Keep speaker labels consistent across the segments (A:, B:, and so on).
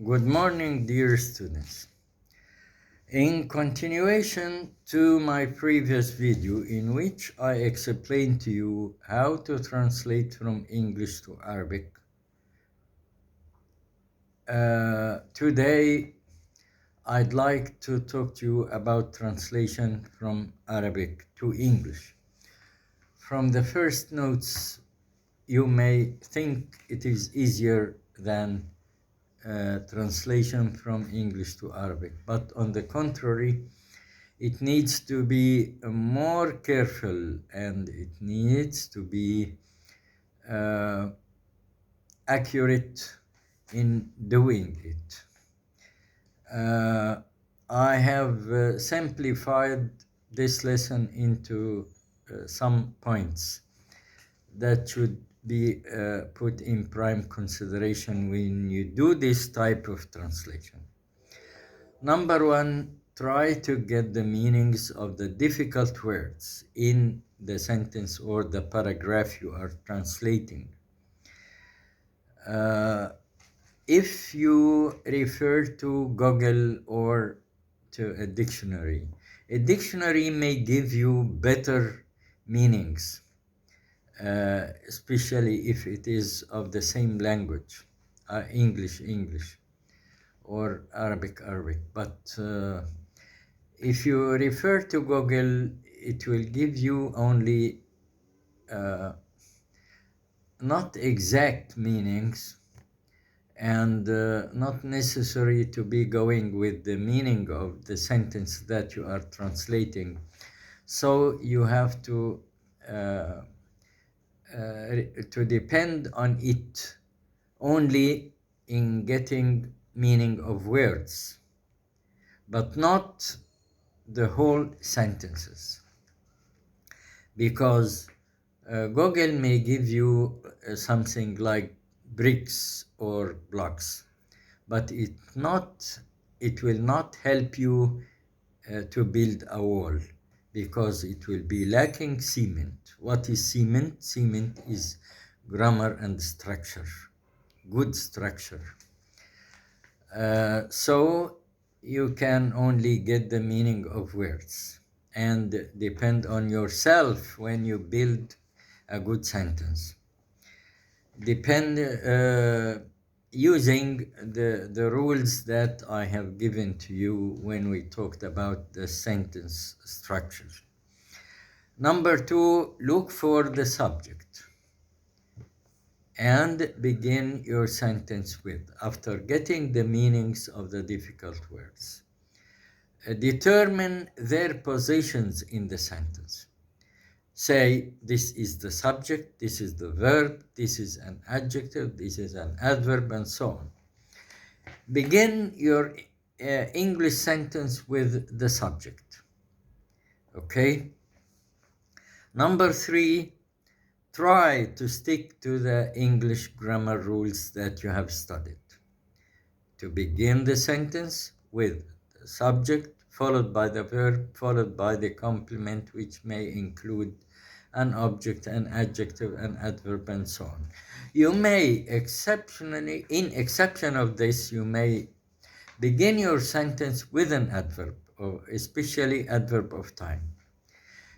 A: Good morning, dear students. In continuation to my previous video in which I explained to you how to translate from English to Arabic, today I'd like to talk to you about translation from Arabic to English. From the first notes, you may think it is easier than translation from English to Arabic, but on the contrary, it needs to be more careful and it needs to be uh, accurate in doing it. I have simplified this lesson into some points that should be put in prime consideration when you do this type of translation. Number one, try to get the meanings of the difficult words in the sentence or the paragraph you are translating. If you refer to Google or to a dictionary may give you better meanings, especially if it is of the same language, English, or Arabic. But if you refer to Google, it will give you only not exact meanings and not necessary to be going with the meaning of the sentence that you are translating. So you have to depend on it only in getting meaning of words, but not the whole sentences, because Google may give you something like bricks or blocks, but it will not help you to build a wall, because it will be lacking cement. What is cement? Cement is grammar and structure, good structure. So you can only get the meaning of words and depend on yourself when you build a good sentence. Depend using the rules that I have given to you when we talked about the sentence structure. Number two, look for the subject and begin your sentence with, after getting the meanings of the difficult words. Determine their positions in the sentence. Say, this is the subject, this is the verb, this is an adjective, this is an adverb, and so on. Begin your English sentence with the subject. Okay? Number three, try to stick to the English grammar rules that you have studied. To begin the sentence with the subject, followed by the verb, followed by the complement, which may include an object, an adjective, an adverb, and so on. You may exceptionally, in exception of this, you may begin your sentence with an adverb, or especially adverb of time.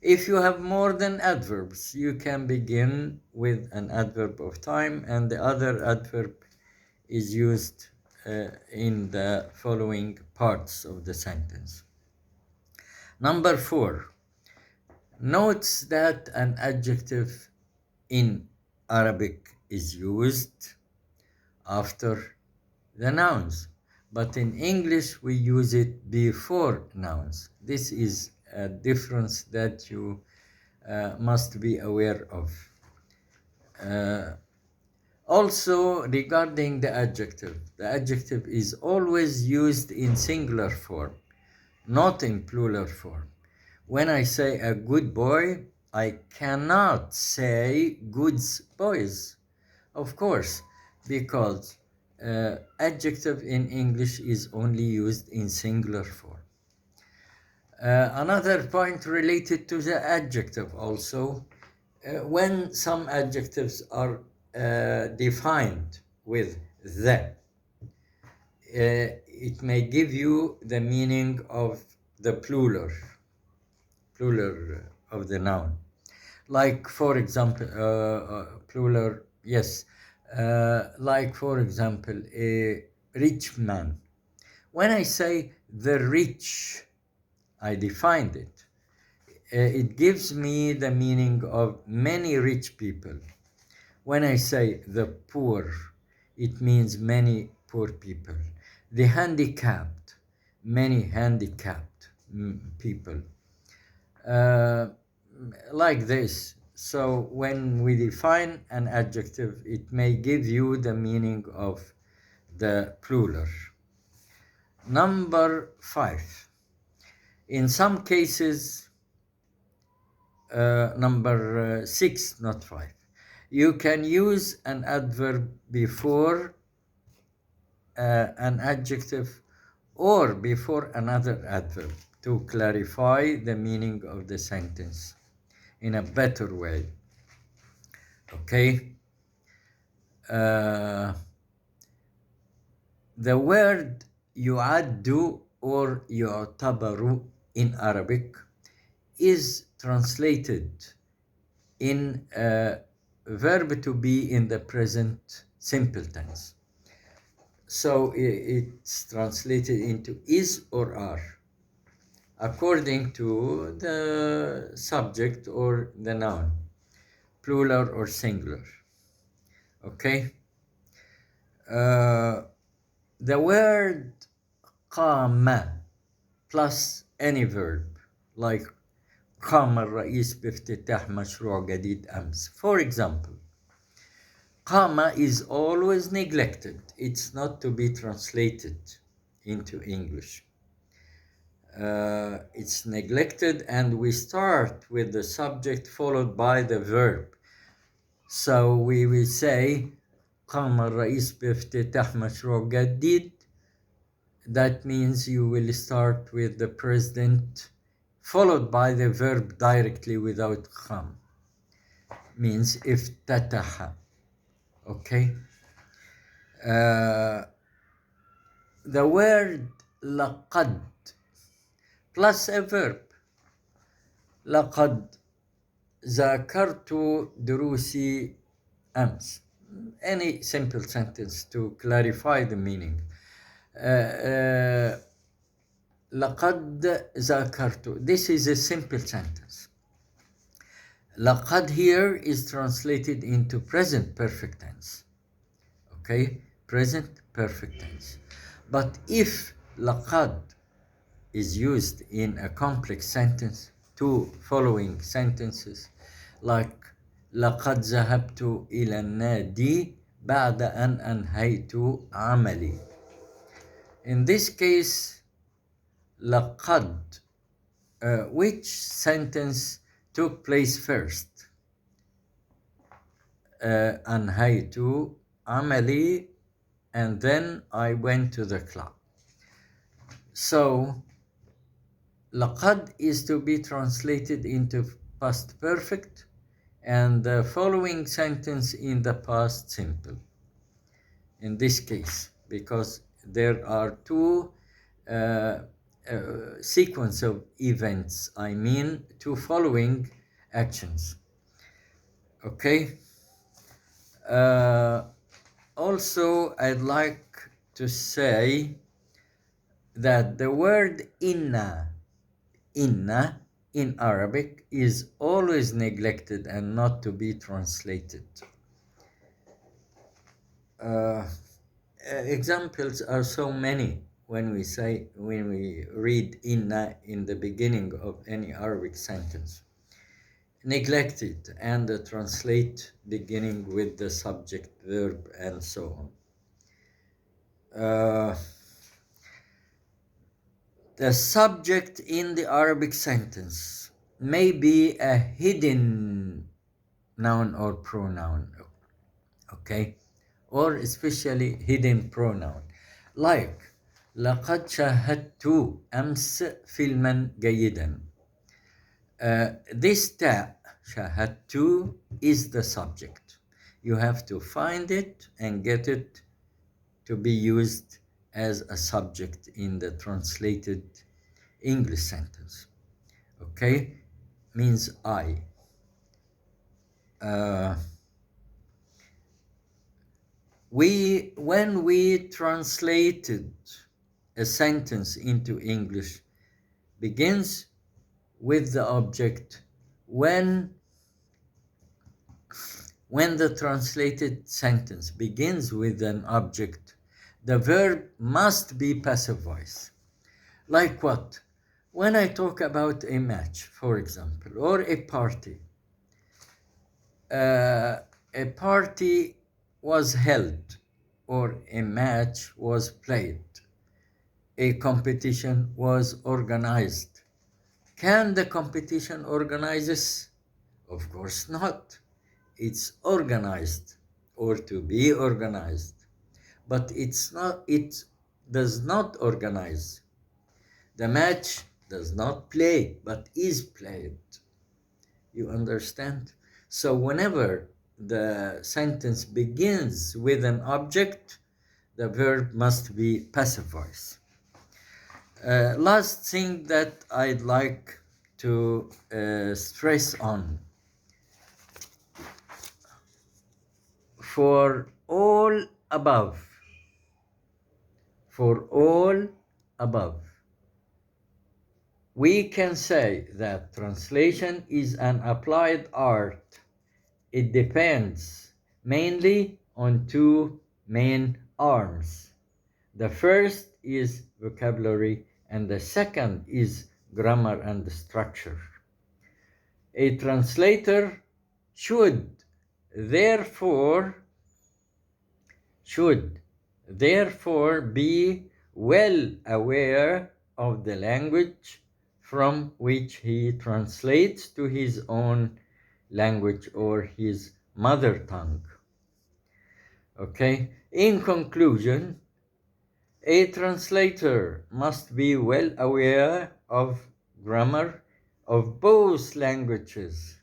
A: If you have more than adverbs, you can begin with an adverb of time, and the other adverb is used in the following parts of the sentence. Number four, notes that an adjective in Arabic is used after the nouns, but in English we use it before nouns. This is a difference that you must be aware of. Also, regarding the adjective is always used in singular form, not in plural form. When I say a good boy, I cannot say good boys, of course, because adjective in English is only used in singular form. Another point related to the adjective also, when some adjectives are defined with the, it may give you the meaning of the plural of the noun. Like, for example, plural, yes, like, for example, a rich man. When I say the rich, I defined it. It gives me the meaning of many rich people. When I say the poor, it means many poor people. The handicapped, many handicapped people. Like this. So when we define an adjective, it may give you the meaning of the plural. Number 5. In some cases, number 6, not 5. You can use an adverb before an adjective or before another adverb to clarify the meaning of the sentence in a better way. Okay? The word يعد or يعتبر in Arabic is translated in a verb to be in the present simple tense. So it's translated into is or are, according to the subject or the noun, plural or singular. Okay? The word قام plus any verb like قام الرئيس بافتتاح مشروع جديد أمس. For example, قام is always neglected. It's not to be translated into English. It's neglected, and we start with the subject followed by the verb. So we will say قام الرئيس بافتتاح مشروع جديد. That means you will start with the president followed by the verb directly without قام. Means افتتح. Okay? The word لقد plus a verb. لقد ذاكرت دروسي أمس. Any simple sentence to clarify the meaning. لقد ذاكرت. This is a simple sentence. لقد here is translated into present perfect tense. Okay? Present perfect tense. But if لقد is used in a complex sentence, two following sentences, like لقد ذهبت إلى النادي بعد أن أنهيت عملي. In this case, لقد, which sentence took place first? أنهيت عملي, and then I went to the club. So لقد is to be translated into past perfect, and the following sentence in the past simple. In this case, because there are two sequence of events, I mean two following actions. Okay? Also, I'd like to say that the word inna in Arabic is always neglected and not to be translated. Examples are so many when we read inna in the beginning of any Arabic sentence. Neglect it and translate beginning with the subject, verb, and so on. The subject in the Arabic sentence may be a hidden noun or pronoun, okay? Or especially hidden pronoun, like لقد شاهدت أمس فيلما جيدا. This ta, شاهدت, is the subject. You have to find it and get it to be used as a subject in the translated English sentence. Okay, means I. When we translated a sentence into English, begins with the object. When the translated sentence begins with an object, the verb must be passive voice. Like what? When I talk about a match, for example, or a party was held, or a match was played, a competition was organized. Can the competition organizes? Of course not. It's organized or to be organized, but it does not organize. The match does not play, but is played. You understand? So whenever the sentence begins with an object, the verb must be passive voice. Last thing that I'd like to stress on. For all above, we can say that translation is an applied art. It depends mainly on two main arms. The first is vocabulary, and the second is grammar and structure. A translator should therefore be well aware of the language from which he translates to his own language or his mother tongue. Okay, in conclusion, a translator must be well aware of grammar of both languages,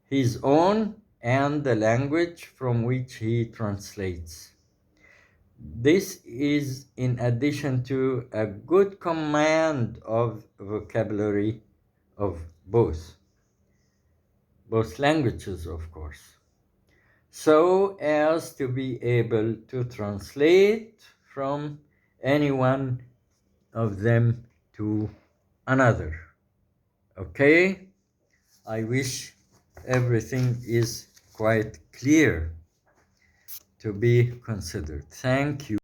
A: his own and the language from which he translates. This is in addition to a good command of vocabulary of both languages, of course, so as to be able to translate from any one of them to another. Okay? I wish everything is quite clear to be considered. Thank you.